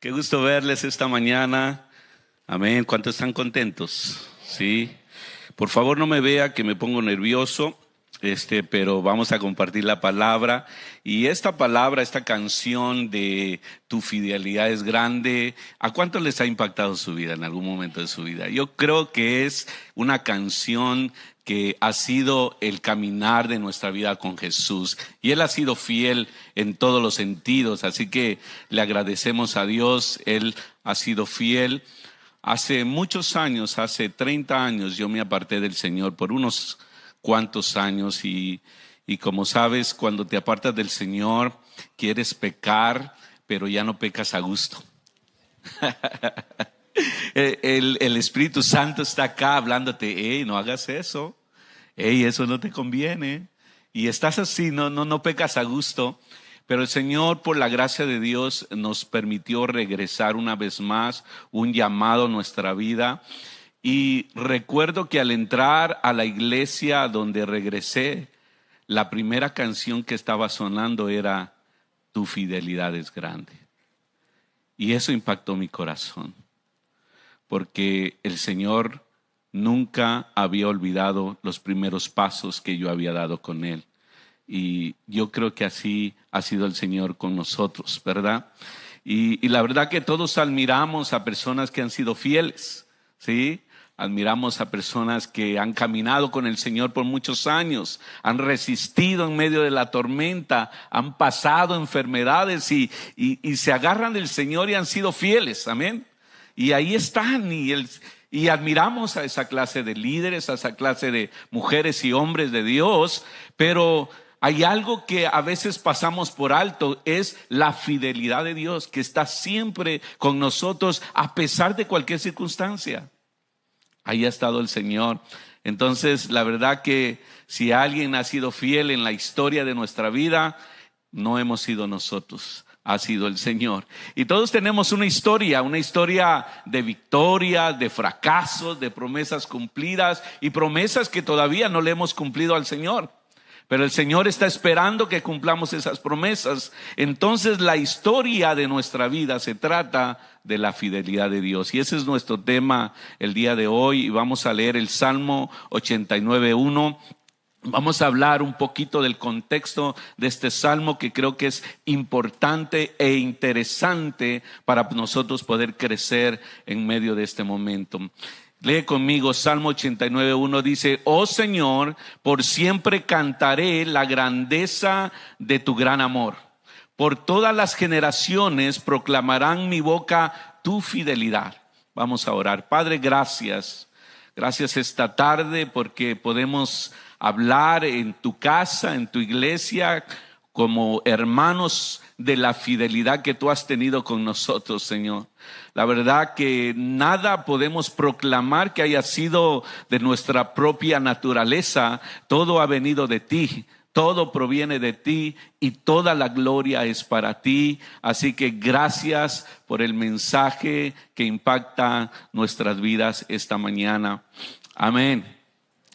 Qué gusto verles esta mañana. Amén. ¿Cuántos están contentos? Sí. Por favor, no me vea que me pongo nervioso, pero vamos a compartir la palabra. Y esta palabra, esta canción de Tu fidelidad es grande, ¿a cuántos les ha impactado su vida en algún momento de su vida? Yo creo que es una canción que ha sido el caminar de nuestra vida con Jesús, y Él ha sido fiel en todos los sentidos, así que le agradecemos a Dios. Él ha sido fiel. Hace muchos años, hace 30 años, yo me aparté del Señor por unos cuantos años, y como sabes, cuando te apartas del Señor, quieres pecar, pero ya no pecas a gusto. El Espíritu Santo está acá hablándote: hey, no hagas eso, hey, eso no te conviene. Y estás así, no pecas a gusto. Pero el Señor, por la gracia de Dios, nos permitió regresar una vez más, un llamado a nuestra vida. Y recuerdo que al entrar a la iglesia donde regresé, la primera canción que estaba sonando era Tu fidelidad es grande. Y eso impactó mi corazón, porque el Señor nunca había olvidado los primeros pasos que yo había dado con Él. Y yo creo que así ha sido el Señor con nosotros, ¿verdad? Y la verdad que todos admiramos a personas que han sido fieles, ¿sí? Admiramos a personas que han caminado con el Señor por muchos años, han resistido en medio de la tormenta, han pasado enfermedades y se agarran del Señor y han sido fieles, amén. Y ahí están, y admiramos a esa clase de líderes, a esa clase de mujeres y hombres de Dios. Pero hay algo que a veces pasamos por alto, es la fidelidad de Dios, que está siempre con nosotros a pesar de cualquier circunstancia. Ahí ha estado el Señor. Entonces, la verdad que si alguien ha sido fiel en la historia de nuestra vida, no hemos sido nosotros, ha sido el Señor. Y todos tenemos una historia de victoria, de fracasos, de promesas cumplidas y promesas que todavía no le hemos cumplido al Señor. Pero el Señor está esperando que cumplamos esas promesas. Entonces la historia de nuestra vida se trata de la fidelidad de Dios. Y ese es nuestro tema el día de hoy. Y vamos a leer el Salmo 89:1. Vamos a hablar un poquito del contexto de este salmo, que creo que es importante e interesante para nosotros poder crecer en medio de este momento. Lee conmigo, Salmo 89:1 dice: Oh Señor, por siempre cantaré la grandeza de tu gran amor. Por todas las generaciones proclamarán mi boca tu fidelidad. Vamos a orar. Padre, gracias. Gracias esta tarde porque podemos hablar en tu casa, en tu iglesia, como hermanos de la fidelidad que tú has tenido con nosotros, Señor. La verdad que nada podemos proclamar que haya sido de nuestra propia naturaleza. Todo ha venido de ti, todo proviene de ti y toda la gloria es para ti. Así que gracias por el mensaje que impacta nuestras vidas esta mañana. Amén.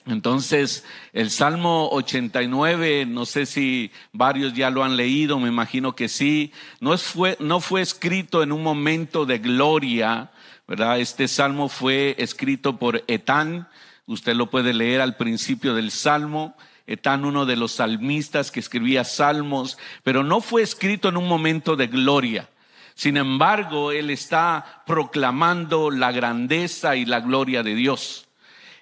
Entonces, el Salmo 89, no sé si varios ya lo han leído, me imagino que sí. No fue escrito en un momento de gloria, ¿verdad? Este salmo fue escrito por Etán. Usted lo puede leer al principio del Salmo. Etán, uno de los salmistas que escribía salmos, pero no fue escrito en un momento de gloria. Sin embargo, él está proclamando la grandeza y la gloria de Dios.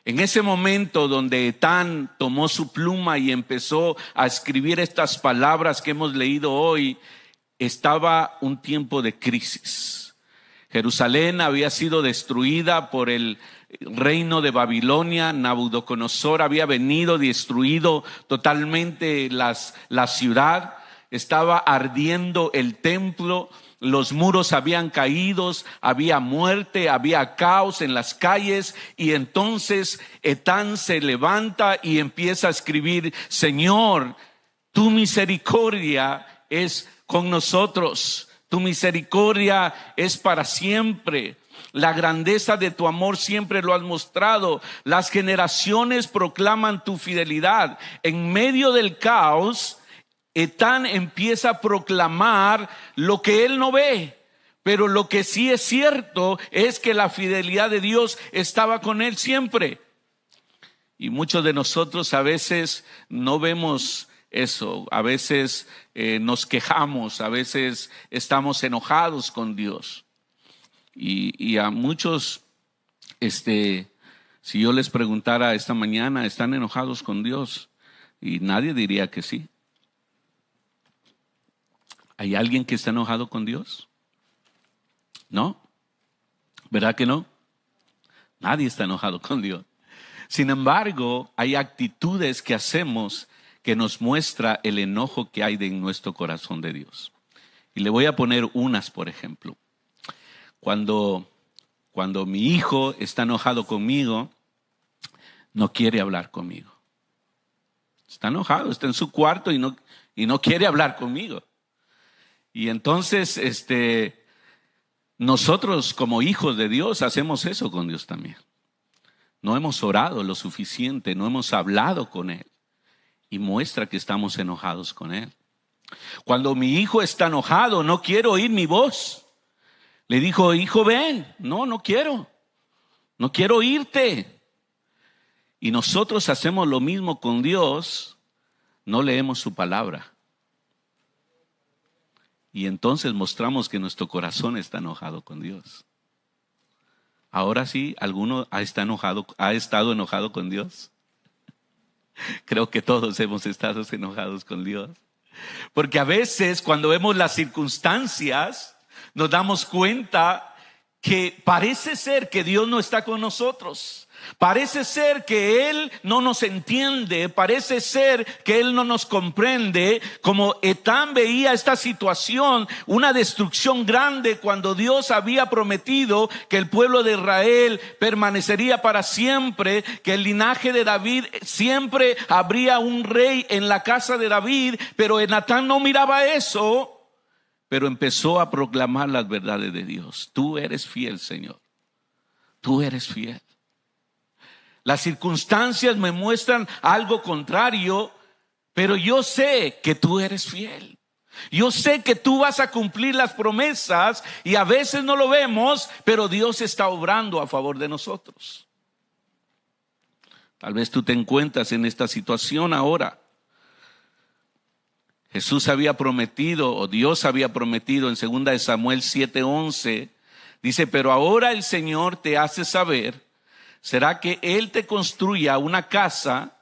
En ese momento donde Etán tomó su pluma y empezó a escribir estas palabras que hemos leído hoy, estaba un tiempo de crisis. Jerusalén había sido destruida por el reino de Babilonia. Nabucodonosor había venido, destruido totalmente la ciudad. Estaba ardiendo el templo. Los muros habían caído, había muerte, había caos en las calles. Y entonces Etán se levanta y empieza a escribir: Señor, tu misericordia es con nosotros, tu misericordia es para siempre. La grandeza de tu amor siempre lo has mostrado. Las generaciones proclaman tu fidelidad. En medio del caos, Etán empieza a proclamar lo que él no ve, Pero lo que sí es cierto es que la fidelidad de Dios estaba con él siempre. Y muchos de nosotros a veces no vemos eso, a veces nos quejamos, a veces estamos enojados con Dios. Y a muchos, si yo les preguntara esta mañana, ¿están enojados con Dios? Y nadie diría que sí. ¿Hay alguien que está enojado con Dios? ¿No? ¿Verdad que no? Nadie está enojado con Dios. Sin embargo, hay actitudes que hacemos que nos muestra el enojo que hay en nuestro corazón de Dios. Y le voy a poner unas, por ejemplo. Cuando mi hijo está enojado conmigo, no quiere hablar conmigo. Está enojado, está en su cuarto y no quiere hablar conmigo. Y entonces, nosotros como hijos de Dios hacemos eso con Dios también. No hemos orado lo suficiente, no hemos hablado con Él y muestra que estamos enojados con Él. Cuando mi hijo está enojado, no quiere oír mi voz. Le dijo, hijo, ven. No quiero oírte. Y nosotros hacemos lo mismo con Dios, no leemos su palabra. Y entonces mostramos que nuestro corazón está enojado con Dios. Ahora sí, ¿alguno ha estado enojado con Dios? Creo que todos hemos estado enojados con Dios. Porque a veces cuando vemos las circunstancias, nos damos cuenta que parece ser que Dios no está con nosotros. Parece ser que Él no nos entiende, parece ser que Él no nos comprende. Como Etán veía esta situación, una destrucción grande cuando Dios había prometido que el pueblo de Israel permanecería para siempre, que el linaje de David siempre habría un rey en la casa de David, pero Etán no miraba eso, pero empezó a proclamar las verdades de Dios. Tú eres fiel, Señor, tú eres fiel. Las circunstancias me muestran algo contrario, pero yo sé que tú eres fiel. Yo sé que tú vas a cumplir las promesas y a veces no lo vemos, pero Dios está obrando a favor de nosotros. Tal vez tú te encuentras en esta situación ahora. Jesús había prometido, o Dios había prometido en 2 Samuel 7:11, dice, pero ahora el Señor te hace saber. ¿Será que Él te construya una casa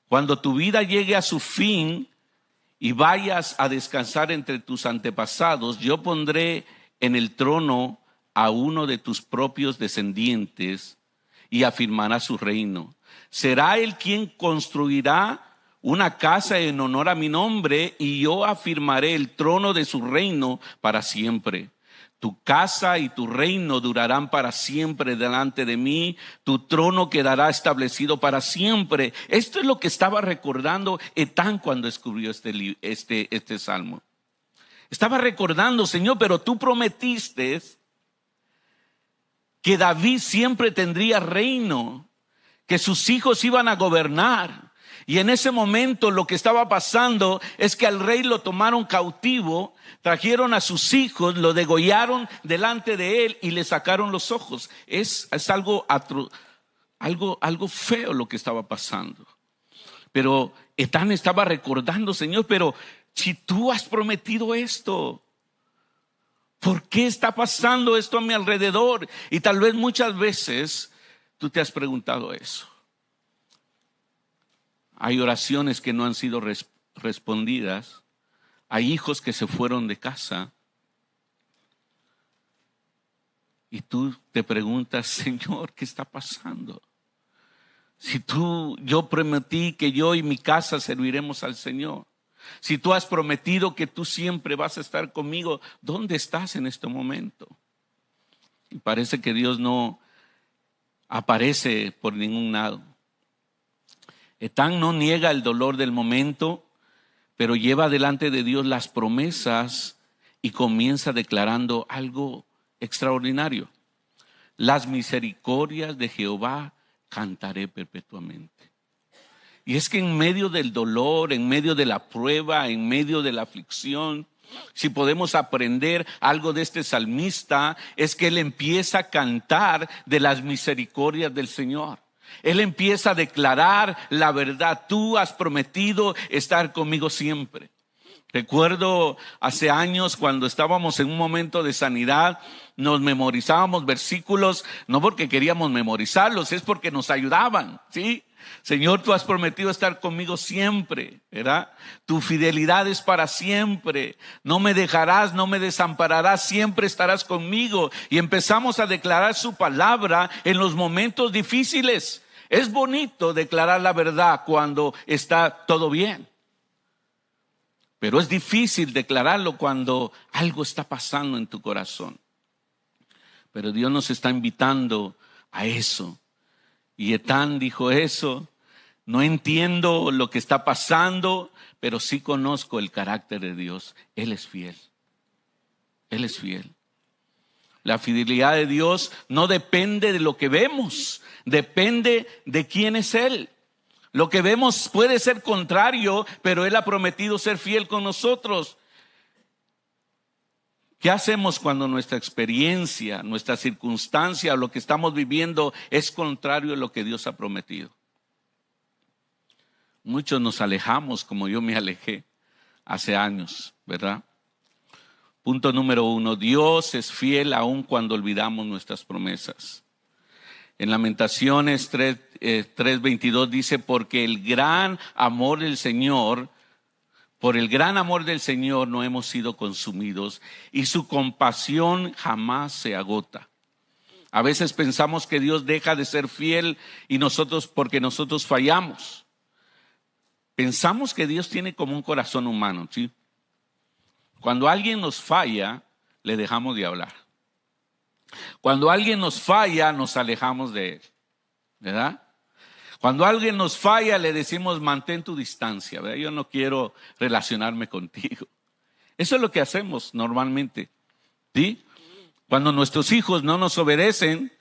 cuando tu vida llegue a su fin y vayas a descansar entre tus antepasados? Yo pondré en el trono a uno de tus propios descendientes y afirmará su reino. Será Él quien construirá una casa en honor a mi nombre y yo afirmaré el trono de su reino para siempre. Tu casa y tu reino durarán para siempre delante de mí. Tu trono quedará establecido para siempre. Esto es lo que estaba recordando Etán cuando escribió este salmo. Estaba recordando, Señor, pero tú prometiste que David siempre tendría reino, que sus hijos iban a gobernar. Y en ese momento lo que estaba pasando es que al rey lo tomaron cautivo, trajeron a sus hijos, lo degollaron delante de él y le sacaron los ojos. Es algo feo lo que estaba pasando. Pero Etán estaba recordando, Señor, pero si tú has prometido esto, ¿por qué está pasando esto a mi alrededor? Y tal vez muchas veces tú te has preguntado eso. Hay oraciones que no han sido respondidas. Hay hijos que se fueron de casa. Y tú te preguntas, Señor, ¿qué está pasando? Si yo prometí que yo y mi casa serviremos al Señor. Si tú has prometido que tú siempre vas a estar conmigo, ¿dónde estás en este momento? Y parece que Dios no aparece por ningún lado. Etán no niega el dolor del momento, pero lleva delante de Dios las promesas y comienza declarando algo extraordinario. Las misericordias de Jehová cantaré perpetuamente. Y es que en medio del dolor, en medio de la prueba, en medio de la aflicción, Si podemos aprender algo de este salmista, es que él empieza a cantar de las misericordias del Señor. Él empieza a declarar la verdad. Tú has prometido estar conmigo siempre. Recuerdo hace años cuando estábamos en un momento de sanidad, nos memorizábamos versículos, no porque queríamos memorizarlos, es porque nos ayudaban, ¿sí? Señor, tú has prometido estar conmigo siempre, ¿verdad? Tu fidelidad es para siempre. No me dejarás, no me desampararás, siempre estarás conmigo. Y empezamos a declarar su palabra en los momentos difíciles. Es bonito declarar la verdad cuando está todo bien. Pero es difícil declararlo cuando algo está pasando en tu corazón. Pero Dios nos está invitando a eso. Y Etán dijo eso. No entiendo lo que está pasando, pero sí conozco el carácter de Dios. Él es fiel. Él es fiel. La fidelidad de Dios no depende de lo que vemos, depende de quién es Él. Lo que vemos puede ser contrario, pero Él ha prometido ser fiel con nosotros. ¿Qué hacemos cuando nuestra experiencia, nuestra circunstancia o lo que estamos viviendo es contrario a lo que Dios ha prometido? Muchos nos alejamos, como yo me alejé hace años, ¿verdad? Punto número 1, Dios es fiel aun cuando olvidamos nuestras promesas. En Lamentaciones 3:22 dice, porque el gran amor del Señor, por el gran amor del Señor no hemos sido consumidos y su compasión jamás se agota. A veces pensamos que Dios deja de ser fiel porque nosotros fallamos. Pensamos que Dios tiene como un corazón humano, ¿sí? Cuando alguien nos falla, le dejamos de hablar. Cuando alguien nos falla, nos alejamos de Él, ¿verdad? Cuando alguien nos falla, le decimos, mantén tu distancia, ¿verdad? Yo no quiero relacionarme contigo. Eso es lo que hacemos normalmente, ¿sí? Cuando nuestros hijos no nos obedecen,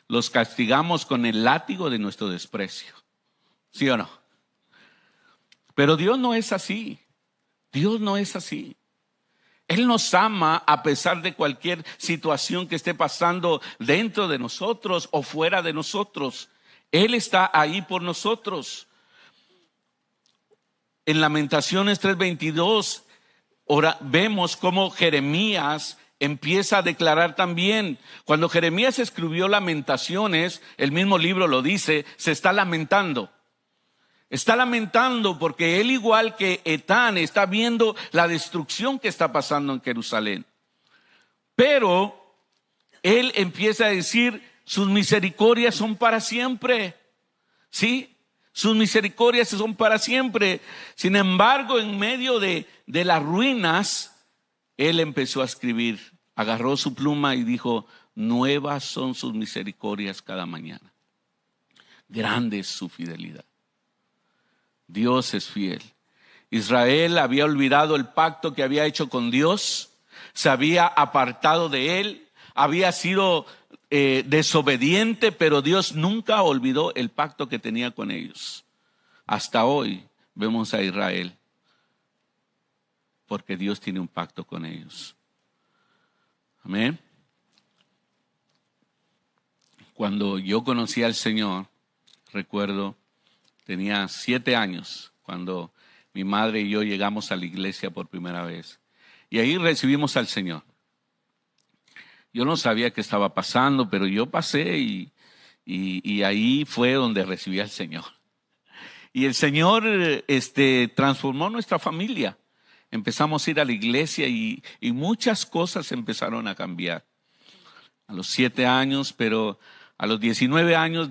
los castigamos con el látigo de nuestro desprecio, ¿sí o no? Pero Dios no es así. Dios no es así. Él nos ama a pesar de cualquier situación que esté pasando dentro de nosotros o fuera de nosotros. Él está ahí por nosotros. En Lamentaciones 3:22 vemos cómo Jeremías empieza a declarar también. Cuando Jeremías escribió Lamentaciones, el mismo libro lo dice, se está lamentando. Está lamentando porque él, igual que Etán, está viendo la destrucción que está pasando en Jerusalén. Pero él empieza a decir, sus misericordias son para siempre. ¿Sí? Sus misericordias son para siempre. Sin embargo, en medio de las ruinas, él empezó a escribir. Agarró su pluma y dijo, nuevas son sus misericordias cada mañana. Grande es su fidelidad. Dios es fiel. Israel había olvidado el pacto que había hecho con Dios, se había apartado de Él, había sido desobediente, pero Dios nunca olvidó el pacto que tenía con ellos. Hasta hoy vemos a Israel, porque Dios tiene un pacto con ellos. Amén. Cuando yo conocí al Señor, recuerdo, tenía 7 años cuando mi madre y yo llegamos a la iglesia por primera vez. Y ahí recibimos al Señor. Yo no sabía qué estaba pasando, pero yo pasé y ahí fue donde recibí al Señor. Y el Señor transformó nuestra familia. Empezamos a ir a la iglesia y muchas cosas empezaron a cambiar. A los 7 años, pero a los 19 años,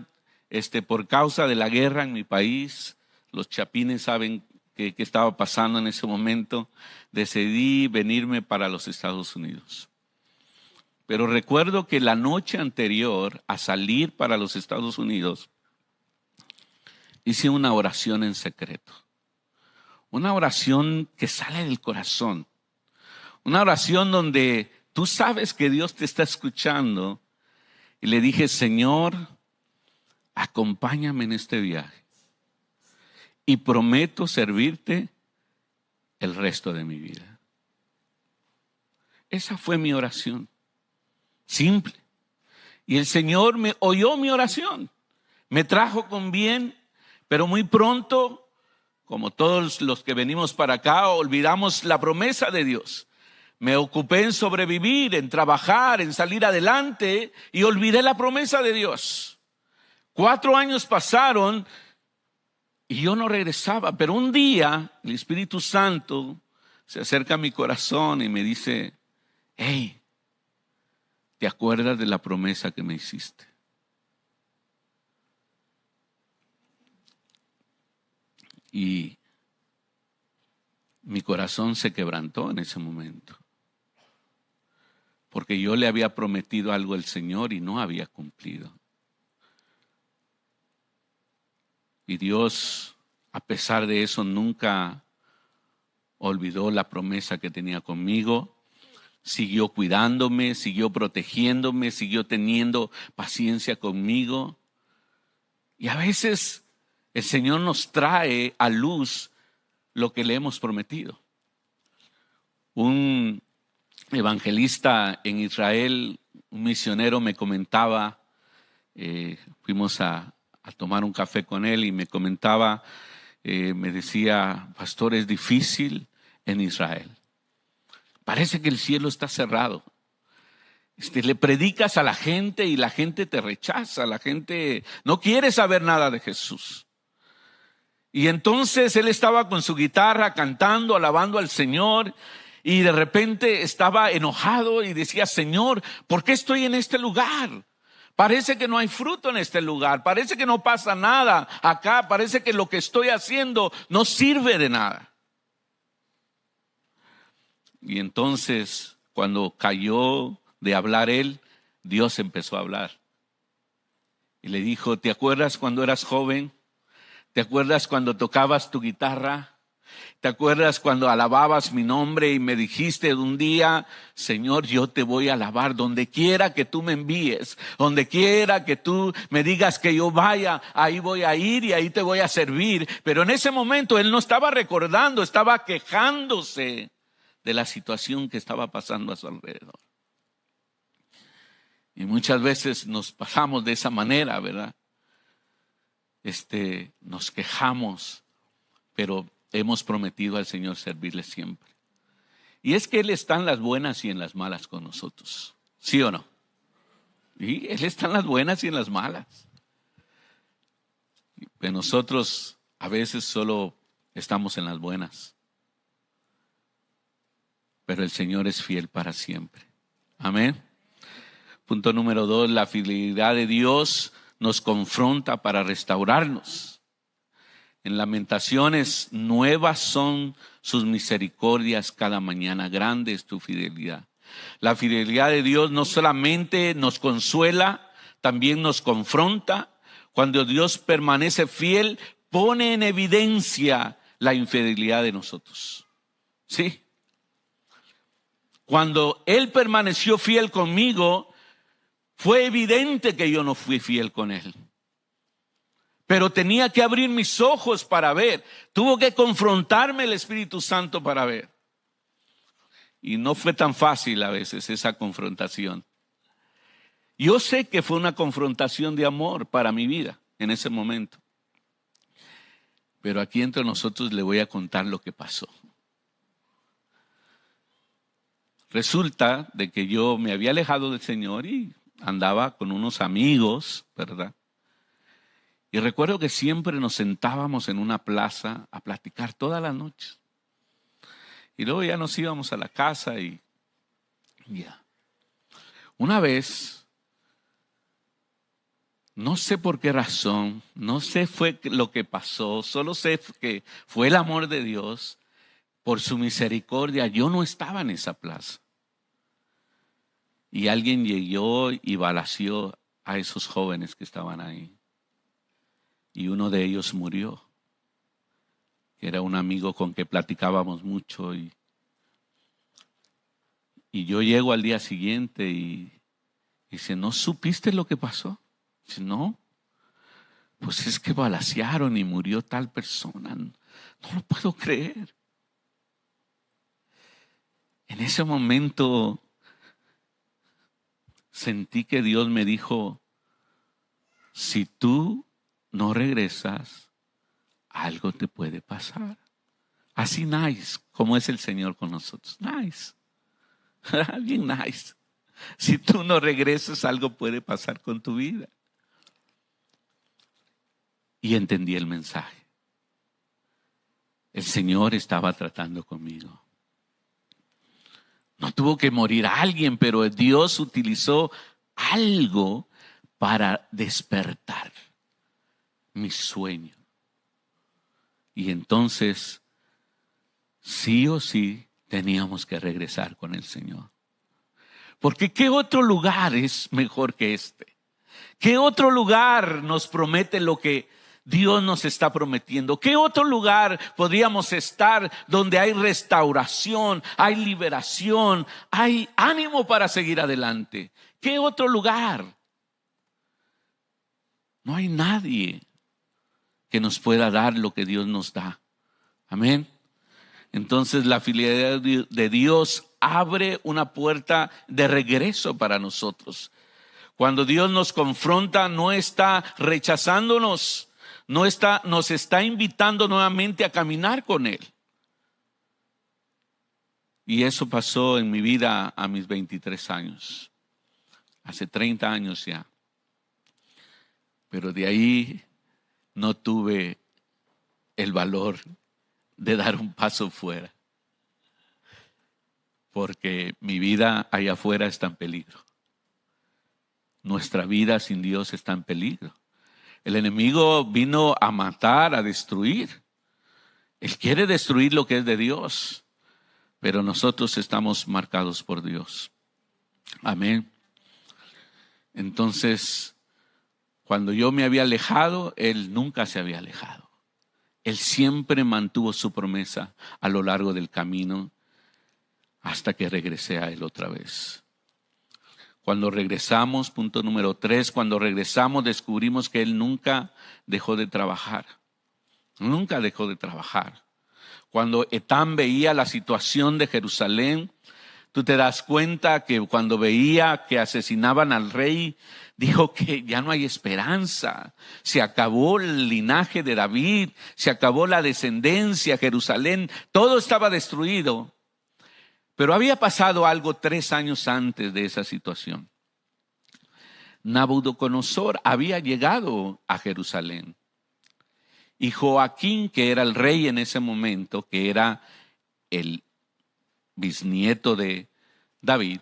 por causa de la guerra en mi país, los chapines saben qué estaba pasando en ese momento, decidí venirme para los Estados Unidos. Pero recuerdo que la noche anterior a salir para los Estados Unidos, hice una oración en secreto. Una oración que sale del corazón. Una oración donde tú sabes que Dios te está escuchando. Y le dije, Señor, acompáñame en este viaje y prometo servirte el resto de mi vida. Esa fue mi oración. Simple. Y el Señor me oyó mi oración. Me trajo con bien, pero muy pronto, como todos los que venimos para acá, olvidamos la promesa de Dios. Me ocupé en sobrevivir, en trabajar, en salir adelante y olvidé la promesa de Dios. 4 años pasaron y yo no regresaba, pero un día el Espíritu Santo se acerca a mi corazón y me dice: hey, ¿te acuerdas de la promesa que me hiciste? Y mi corazón se quebrantó en ese momento, porque yo le había prometido algo al Señor y no había cumplido. Y Dios, a pesar de eso, nunca olvidó la promesa que tenía conmigo. Siguió cuidándome, siguió protegiéndome, siguió teniendo paciencia conmigo. Y a veces el Señor nos trae a luz lo que le hemos prometido. Un evangelista en Israel, un misionero, me comentaba, fuimos a tomar un café con él y me comentaba, me decía: pastor, es difícil en Israel. Parece que el cielo está cerrado. Le predicas a la gente y la gente te rechaza, la gente no quiere saber nada de Jesús. Y entonces él estaba con su guitarra cantando, alabando al Señor, y de repente estaba enojado y decía: Señor, ¿por qué estoy en este lugar? Parece que no hay fruto en este lugar, parece que no pasa nada acá, parece que lo que estoy haciendo no sirve de nada. Y entonces, cuando cayó de hablar él, Dios empezó a hablar. Y le dijo: ¿te acuerdas cuando eras joven? ¿Te acuerdas cuando tocabas tu guitarra? ¿Te acuerdas cuando alababas mi nombre y me dijiste un día: Señor, yo te voy a alabar donde quiera que tú me envíes, donde quiera que tú me digas que yo vaya, ahí voy a ir y ahí te voy a servir? Pero en ese momento él no estaba recordando, estaba quejándose de la situación que estaba pasando a su alrededor. Y muchas veces nos pasamos de esa manera, ¿verdad? Nos quejamos, pero hemos prometido al Señor servirle siempre. Y es que Él está en las buenas y en las malas con nosotros, ¿sí o no? Y Él está en las buenas y en las malas. Pero nosotros a veces solo estamos en las buenas. Pero el Señor es fiel para siempre. Amén. Punto número 2, la fidelidad de Dios nos confronta para restaurarnos. En Lamentaciones: nuevas son sus misericordias cada mañana, grande es tu fidelidad. La fidelidad de Dios no solamente nos consuela, también nos confronta. Cuando Dios permanece fiel, pone en evidencia la infidelidad de nosotros. ¿Sí? Cuando Él permaneció fiel conmigo, fue evidente que yo no fui fiel con Él. Pero tenía que abrir mis ojos para ver. Tuvo que confrontarme el Espíritu Santo para ver. Y no fue tan fácil a veces esa confrontación. Yo sé que fue una confrontación de amor para mi vida en ese momento. Pero aquí entre nosotros le voy a contar lo que pasó. Resulta de que yo me había alejado del Señor y andaba con unos amigos, ¿verdad? Y recuerdo que siempre nos sentábamos en una plaza a platicar todas las noches. Y luego ya nos íbamos a la casa y ya. Una vez, no sé por qué razón, no sé fue lo que pasó, solo sé que fue el amor de Dios. Por su misericordia, yo no estaba en esa plaza. Y alguien llegó y balaceó a esos jóvenes que estaban ahí. Y uno de ellos murió. Era un amigo con que platicábamos mucho. Y yo llego al día siguiente y dice: ¿no supiste lo que pasó? Dice: no. Pues es que balacearon y murió tal persona. No lo puedo creer. En ese momento sentí que Dios me dijo, si tú no regresas, algo te puede pasar. Así nice, como es el Señor con nosotros. Nice. Bien nice. Si tú no regresas, algo puede pasar con tu vida. Y entendí el mensaje. El Señor estaba tratando conmigo. No tuvo que morir alguien, pero Dios utilizó algo para despertar mi sueño. Y entonces, sí o sí, teníamos que regresar con el Señor. Porque ¿qué otro lugar es mejor que este? ¿Qué otro lugar nos promete lo que Dios nos está prometiendo? ¿Qué otro lugar podríamos estar donde hay restauración, hay liberación, hay ánimo para seguir adelante? ¿Qué otro lugar? No hay nadie que nos pueda dar lo que Dios nos da. Amén. Entonces la fidelidad de Dios abre una puerta de regreso para nosotros. Cuando Dios nos confronta, no está rechazándonos, nos está invitando nuevamente a caminar con Él. Y eso pasó en mi vida a mis 23 años, hace 30 años ya. Pero de ahí no tuve el valor de dar un paso fuera, porque mi vida allá afuera está en peligro. Nuestra vida sin Dios está en peligro. El enemigo vino a matar, a destruir. Él quiere destruir lo que es de Dios, pero nosotros estamos marcados por Dios. Amén. Entonces, cuando yo me había alejado, Él nunca se había alejado. Él siempre mantuvo su promesa a lo largo del camino hasta que regresé a Él otra vez. Cuando regresamos, punto número 3, cuando regresamos descubrimos que Él nunca dejó de trabajar. Nunca dejó de trabajar. Cuando Etán veía la situación de Jerusalén, tú te das cuenta que cuando veía que asesinaban al rey, dijo que ya no hay esperanza. Se acabó el linaje de David, se acabó la descendencia, Jerusalén, todo estaba destruido. Pero había pasado algo 3 años antes de esa situación. Nabucodonosor había llegado a Jerusalén. Y Joaquín, que era el rey en ese momento, que era el bisnieto de David,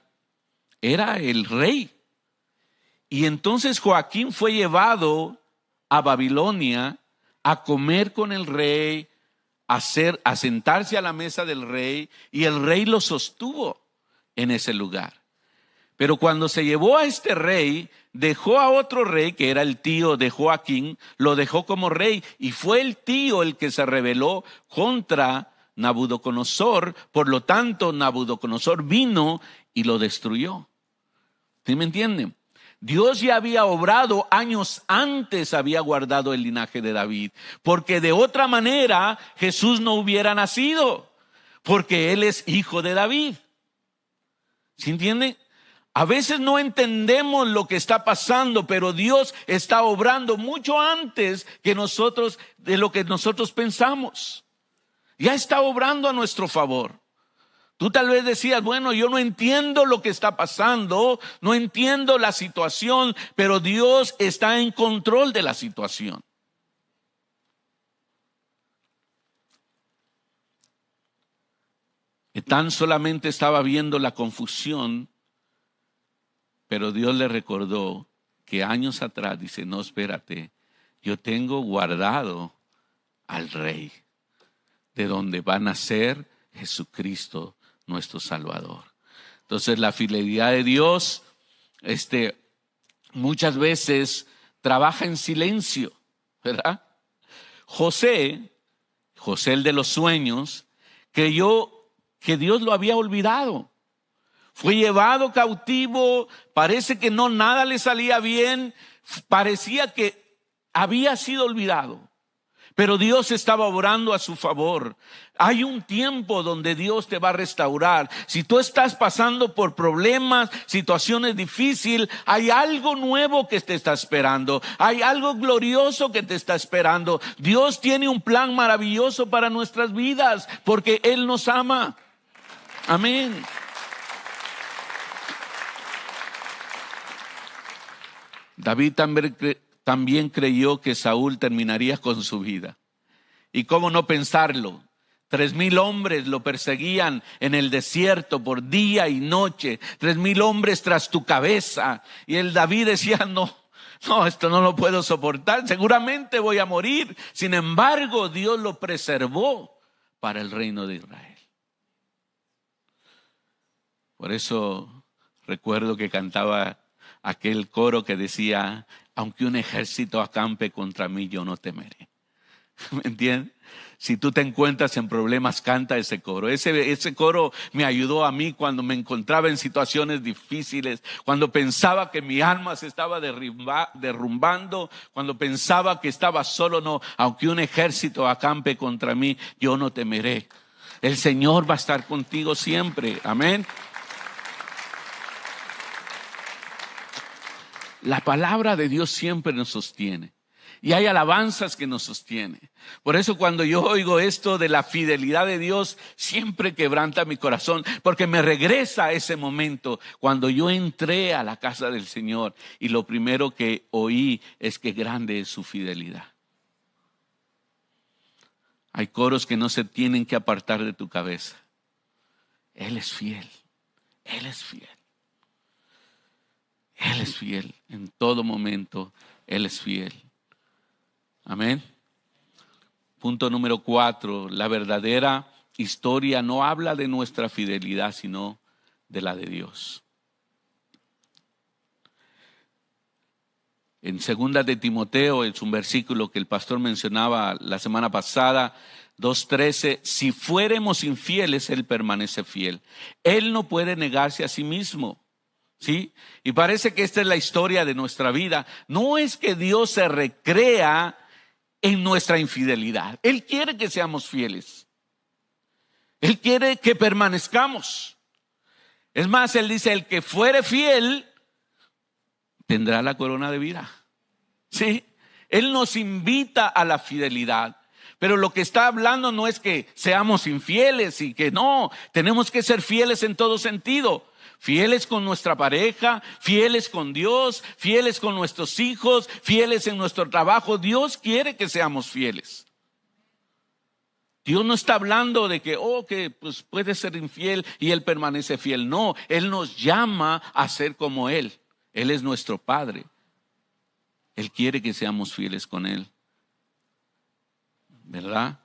era el rey. Y entonces Joaquín fue llevado a Babilonia a comer con el rey, a sentarse a la mesa del rey, y el rey lo sostuvo en ese lugar. Pero cuando se llevó a este rey, dejó a otro rey que era el tío de Joaquín, lo dejó como rey, y fue el tío el que se rebeló contra Nabucodonosor. Por lo tanto, Nabucodonosor vino y lo destruyó. ¿Sí me entienden? Dios ya había obrado años antes, había guardado el linaje de David, porque de otra manera Jesús no hubiera nacido, porque Él es hijo de David. ¿Sí entienden? A veces no entendemos lo que está pasando, pero Dios está obrando mucho antes que nosotros, de lo que nosotros pensamos. Ya está obrando a nuestro favor. Tú tal vez decías, bueno, yo no entiendo lo que está pasando, no entiendo la situación, pero Dios está en control de la situación. Etán solamente estaba viendo la confusión, pero Dios le recordó que años atrás, dice, no, espérate, yo tengo guardado al Rey, de donde va a nacer Jesucristo, nuestro Salvador. Entonces la fidelidad de Dios muchas veces trabaja en silencio, ¿verdad? José el de los sueños, creyó que Dios lo había olvidado. Fue llevado cautivo, parece que nada le salía bien, parecía que había sido olvidado. pero Dios estaba obrando a su favor. Hay un tiempo donde Dios te va a restaurar. Si tú estás pasando por problemas, situaciones difíciles, hay algo nuevo que te está esperando. Hay algo glorioso que te está esperando. Dios tiene un plan maravilloso para nuestras vidas porque Él nos ama. Amén. David también creyó que Saúl terminaría con su vida. ¿Y cómo no pensarlo? 3,000 hombres lo perseguían en el desierto por día y noche. 3,000 hombres tras tu cabeza. Y el David decía, no, esto no lo puedo soportar. Seguramente voy a morir. Sin embargo, Dios lo preservó para el reino de Israel. Por eso recuerdo que cantaba aquel coro que decía, aunque un ejército acampe contra mí, yo no temeré. ¿Me entiendes? Si tú te encuentras en problemas, canta ese coro. Ese coro me ayudó a mí cuando me encontraba en situaciones difíciles, cuando pensaba que mi alma se estaba derrumbando, cuando pensaba que estaba solo. No, aunque un ejército acampe contra mí, yo no temeré. El Señor va a estar contigo siempre. Amén. La palabra de Dios siempre nos sostiene. Y hay alabanzas que nos sostienen. Por eso cuando yo oigo esto de la fidelidad de Dios, siempre quebranta mi corazón, porque me regresa a ese momento cuando yo entré a la casa del Señor y lo primero que oí es que grande es su fidelidad. Hay coros que no se tienen que apartar de tu cabeza. Él es fiel. Él es fiel. Él es fiel. En todo momento, Él es fiel. Amén. Punto número 4. La verdadera historia no habla de nuestra fidelidad, sino de la de Dios. En 2 de Timoteo, es un versículo que el pastor mencionaba la semana pasada, 2:13, si fuéramos infieles, Él permanece fiel. Él no puede negarse a sí mismo. ¿Sí? Y parece que esta es la historia de nuestra vida. No es que Dios se recrea en nuestra infidelidad. Él quiere que seamos fieles. Él quiere que permanezcamos. Es más, Él dice, el que fuere fiel tendrá la corona de vida. ¿Sí? Él nos invita a la fidelidad. Pero lo que está hablando no es que seamos infieles y que no, tenemos que ser fieles en todo sentido. Fieles con nuestra pareja, fieles con Dios, fieles con nuestros hijos, fieles en nuestro trabajo. Dios quiere que seamos fieles. Dios no está hablando de que, que pues puede ser infiel y Él permanece fiel. No, Él nos llama a ser como Él. Él es nuestro Padre. Él quiere que seamos fieles con Él. ¿Verdad?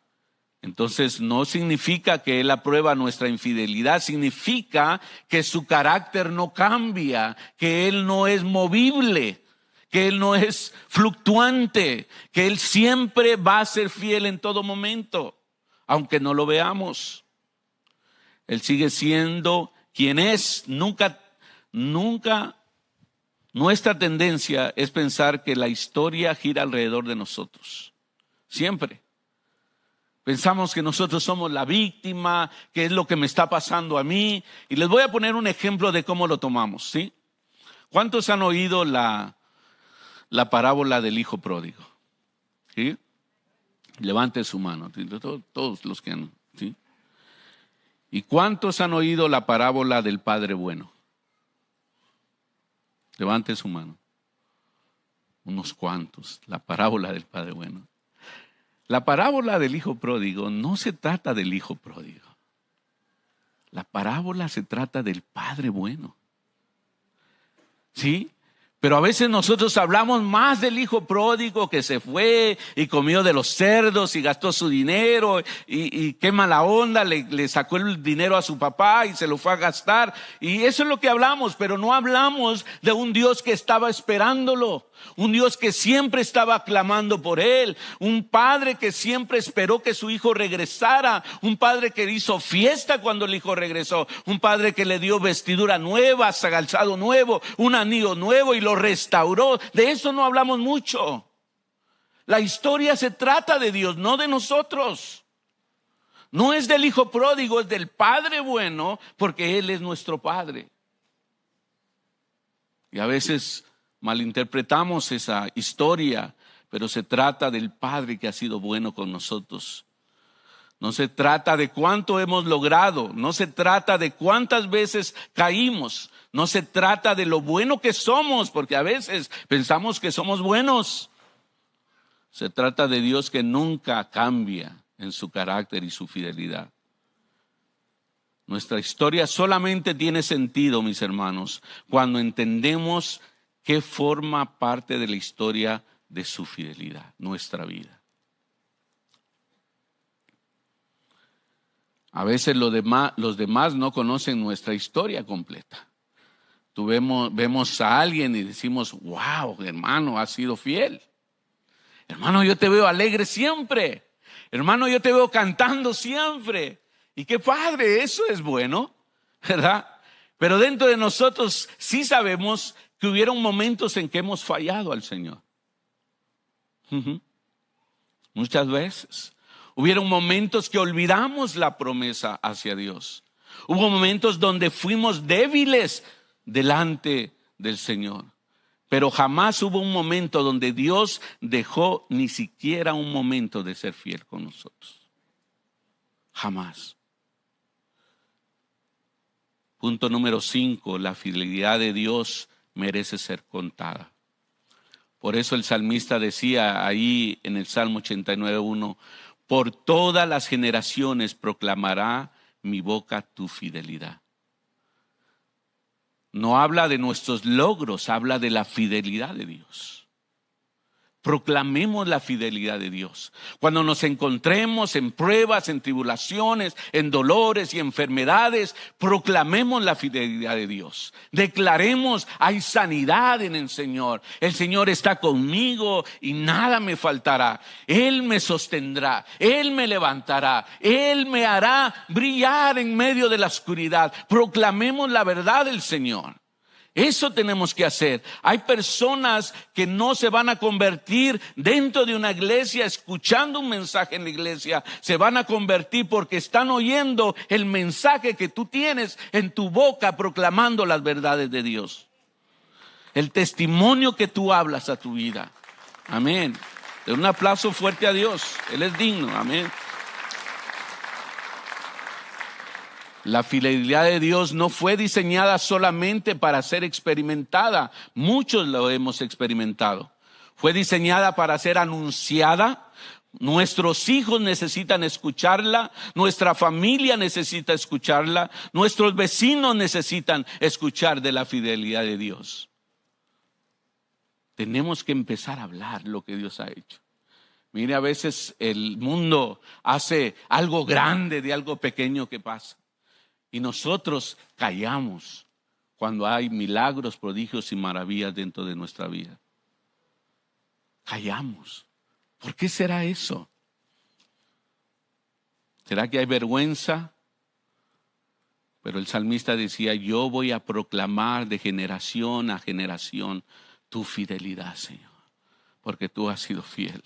Entonces no significa que Él aprueba nuestra infidelidad, significa que su carácter no cambia, que Él no es movible, que Él no es fluctuante, que Él siempre va a ser fiel en todo momento, aunque no lo veamos. Él sigue siendo quien es. Nunca, nuestra tendencia es pensar que la historia gira alrededor de nosotros, siempre. Pensamos que nosotros somos la víctima, que es lo que me está pasando a mí. Y les voy a poner un ejemplo de cómo lo tomamos, ¿sí? ¿Cuántos han oído la parábola del hijo pródigo? ¿Sí? Levante su mano, todos los que han, ¿sí? ¿Y cuántos han oído la parábola del padre bueno? Levante su mano. Unos cuantos, la parábola del padre bueno. La parábola del hijo pródigo no se trata del hijo pródigo. La parábola se trata del padre bueno. ¿Sí? Pero a veces nosotros hablamos más del hijo pródigo que se fue y comió de los cerdos y gastó su dinero y qué mala onda, le sacó el dinero a su papá y se lo fue a gastar. Y eso es lo que hablamos, pero no hablamos de un Dios que estaba esperándolo. Un Dios que siempre estaba clamando por él, un padre que siempre esperó que su hijo regresara, un padre que hizo fiesta cuando el hijo regresó, un padre que le dio vestidura nueva, calzado nuevo, un anillo nuevo y lo restauró. De eso no hablamos mucho. La historia se trata de Dios, no de nosotros. No es del hijo pródigo, es del Padre bueno, porque Él es nuestro Padre. Y a veces malinterpretamos esa historia, pero se trata del Padre que ha sido bueno con nosotros. No se trata de cuánto hemos logrado, no se trata de cuántas veces caímos, no se trata de lo bueno que somos, porque a veces pensamos que somos buenos. Se trata de Dios que nunca cambia en su carácter y su fidelidad. Nuestra historia solamente tiene sentido, mis hermanos, cuando entendemos que forma parte de la historia de su fidelidad, nuestra vida. A veces los demás no conocen nuestra historia completa. Vemos a alguien y decimos, wow, hermano, has sido fiel. Hermano, yo te veo alegre siempre. Hermano, yo te veo cantando siempre. Y qué padre, eso es bueno, ¿verdad? Pero dentro de nosotros sí sabemos que hubieron momentos en que hemos fallado al Señor. Muchas veces. Hubieron momentos que olvidamos la promesa hacia Dios. Hubo momentos donde fuimos débiles delante del Señor. Pero jamás hubo un momento donde Dios dejó ni siquiera un momento de ser fiel con nosotros. Jamás. Punto número 5, la fidelidad de Dios merece ser contada. Por eso el salmista decía ahí en el Salmo 89:1, por todas las generaciones proclamará mi boca tu fidelidad. No habla de nuestros logros, habla de la fidelidad de Dios. Proclamemos la fidelidad de Dios. Cuando nos encontremos en pruebas, en tribulaciones, en dolores y enfermedades, proclamemos la fidelidad de Dios. Declaremos, hay sanidad en el Señor. El Señor está conmigo y nada me faltará. Él me sostendrá, Él me levantará, Él me hará brillar en medio de la oscuridad. Proclamemos la verdad del Señor. Eso tenemos que hacer. Hay personas que no se van a convertir dentro de una iglesia escuchando un mensaje en la iglesia. Se van a convertir porque están oyendo el mensaje que tú tienes en tu boca proclamando las verdades de Dios. El testimonio que tú hablas a tu vida. Amén. De un aplauso fuerte a Dios. Él es digno. Amén. La fidelidad de Dios no fue diseñada solamente para ser experimentada. Muchos lo hemos experimentado. Fue diseñada para ser anunciada. Nuestros hijos necesitan escucharla. Nuestra familia necesita escucharla. Nuestros vecinos necesitan escuchar de la fidelidad de Dios. Tenemos que empezar a hablar lo que Dios ha hecho. Mire, a veces el mundo hace algo grande de algo pequeño que pasa. Y nosotros callamos cuando hay milagros, prodigios y maravillas dentro de nuestra vida. Callamos. ¿Por qué será eso? ¿Será que hay vergüenza? Pero el salmista decía, yo voy a proclamar de generación a generación tu fidelidad, Señor, porque tú has sido fiel.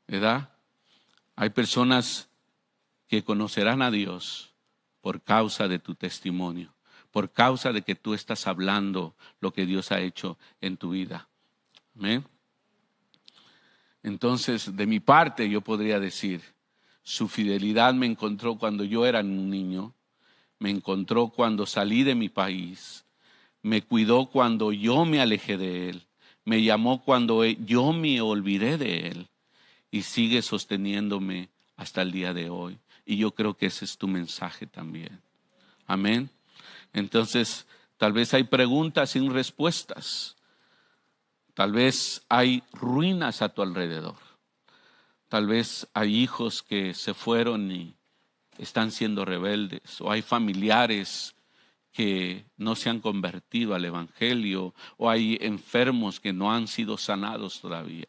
¿Verdad? Hay personas que conocerán a Dios por causa de tu testimonio, por causa de que tú estás hablando lo que Dios ha hecho en tu vida. ¿Amén? Entonces, de mi parte, yo podría decir, su fidelidad me encontró cuando yo era un niño, me encontró cuando salí de mi país, me cuidó cuando yo me alejé de Él, me llamó cuando yo me olvidé de Él y sigue sosteniéndome hasta el día de hoy. Y yo creo que ese es tu mensaje también. Amén. Entonces, tal vez hay preguntas sin respuestas. Tal vez hay ruinas a tu alrededor. Tal vez hay hijos que se fueron y están siendo rebeldes. O hay familiares que no se han convertido al evangelio. O hay enfermos que no han sido sanados todavía.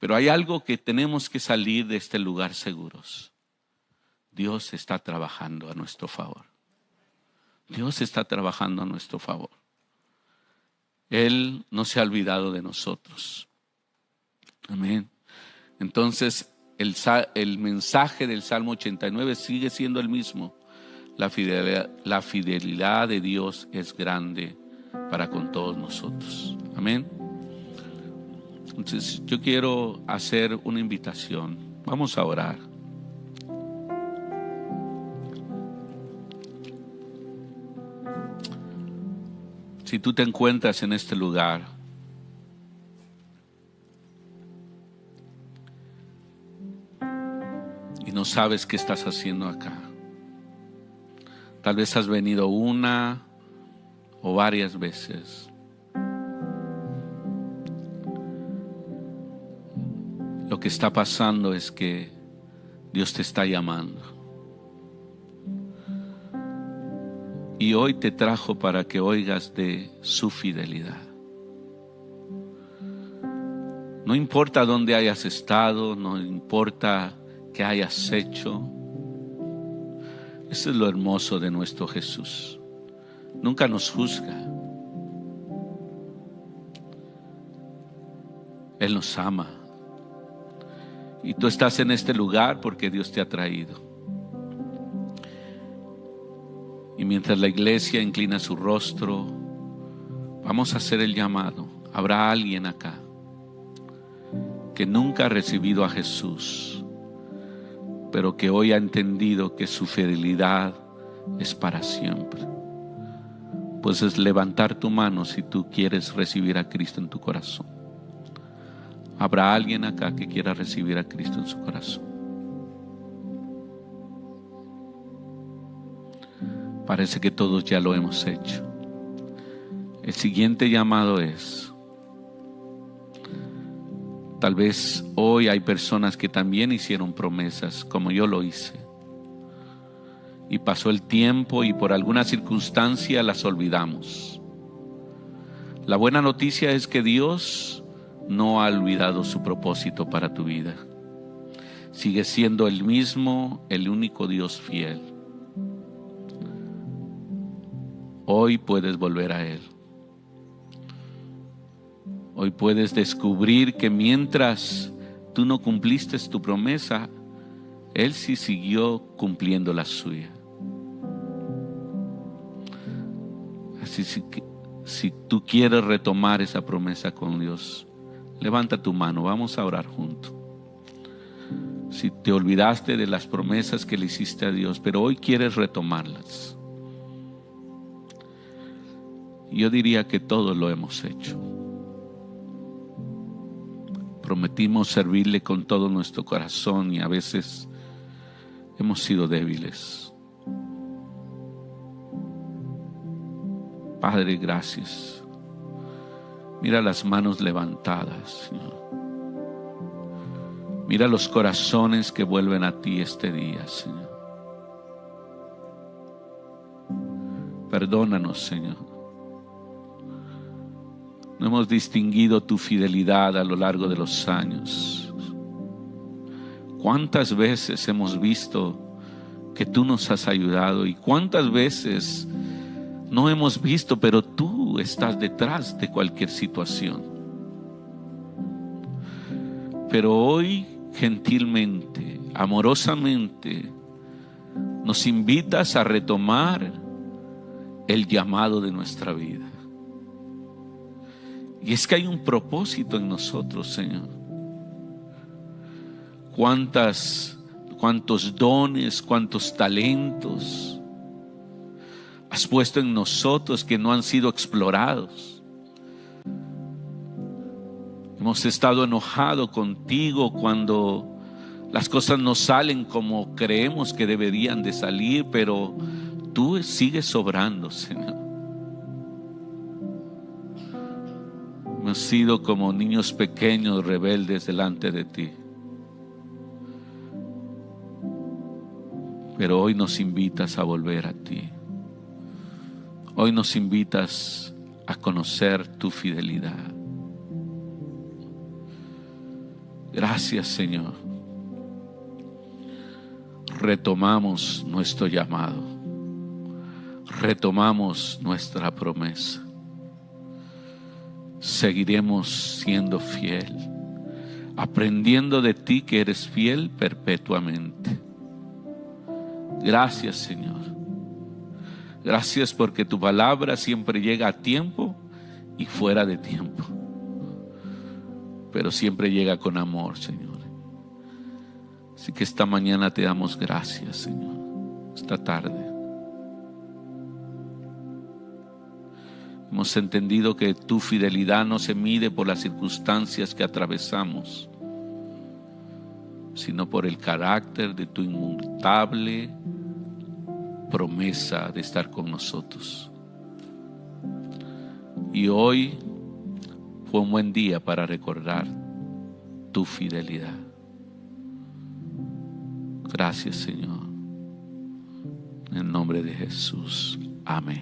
Pero hay algo que tenemos que salir de este lugar seguros. Dios está trabajando a nuestro favor. Dios está trabajando a nuestro favor. Él no se ha olvidado de nosotros. Amén. Entonces, el mensaje del Salmo 89 sigue siendo el mismo. La fidelidad de Dios es grande para con todos nosotros. Amén. Entonces, yo quiero hacer una invitación. Vamos a orar. Si tú te encuentras en este lugar y no sabes qué estás haciendo acá, tal vez has venido una o varias veces. Lo que está pasando es que Dios te está llamando. Y hoy te trajo para que oigas de su fidelidad. No importa dónde hayas estado, no importa qué hayas hecho. Eso es lo hermoso de nuestro Jesús. Nunca nos juzga. Él nos ama. Y tú estás en este lugar porque Dios te ha traído. Y mientras la iglesia inclina su rostro, vamos a hacer el llamado. Habrá alguien acá que nunca ha recibido a Jesús, pero que hoy ha entendido que su fidelidad es para siempre. Pues es levantar tu mano si tú quieres recibir a Cristo en tu corazón. ¿Habrá alguien acá que quiera recibir a Cristo en su corazón? Parece que todos ya lo hemos hecho. El siguiente llamado es, tal vez hoy hay personas que también hicieron promesas como yo lo hice. Y pasó el tiempo y por alguna circunstancia las olvidamos. La buena noticia es que Dios no ha olvidado su propósito para tu vida. Sigue siendo el mismo, el único Dios fiel. Hoy puedes volver a Él. Hoy puedes descubrir que mientras tú no cumpliste tu promesa, Él sí siguió cumpliendo la suya. Así que si tú quieres retomar esa promesa con Dios, levanta tu mano, vamos a orar juntos. Si te olvidaste de las promesas que le hiciste a Dios, pero hoy quieres retomarlas, yo diría que todos lo hemos hecho. Prometimos servirle con todo nuestro corazón y a veces hemos sido débiles. Padre, gracias. Mira las manos levantadas, Señor. Mira los corazones que vuelven a ti este día, Señor. Perdónanos, Señor. No hemos distinguido tu fidelidad a lo largo de los años. ¿Cuántas veces hemos visto que tú nos has ayudado? Y cuántas veces no hemos visto, pero tú estás detrás de cualquier situación. Pero hoy, gentilmente, amorosamente, nos invitas a retomar el llamado de nuestra vida. Y es que hay un propósito en nosotros, Señor. Cuántos dones, cuántos talentos has puesto en nosotros que no han sido explorados. Hemos estado enojados contigo cuando las cosas no salen como creemos que deberían de salir, pero tú sigues sobrando, Señor. Hemos sido como niños pequeños rebeldes delante de ti. Pero hoy nos invitas a volver a ti. Hoy nos invitas a conocer tu fidelidad. Gracias, Señor. Retomamos nuestro llamado. Retomamos nuestra promesa. Seguiremos siendo fiel aprendiendo de ti que eres fiel perpetuamente. Gracias, Señor. Gracias porque tu palabra siempre llega a tiempo y fuera de tiempo, pero siempre llega con amor, Señor. Así que esta mañana te damos gracias, Señor. Esta tarde hemos entendido que tu fidelidad no se mide por las circunstancias que atravesamos, sino por el carácter de tu inmutable promesa de estar con nosotros. Y hoy fue un buen día para recordar tu fidelidad. Gracias, Señor. En el nombre de Jesús. Amén.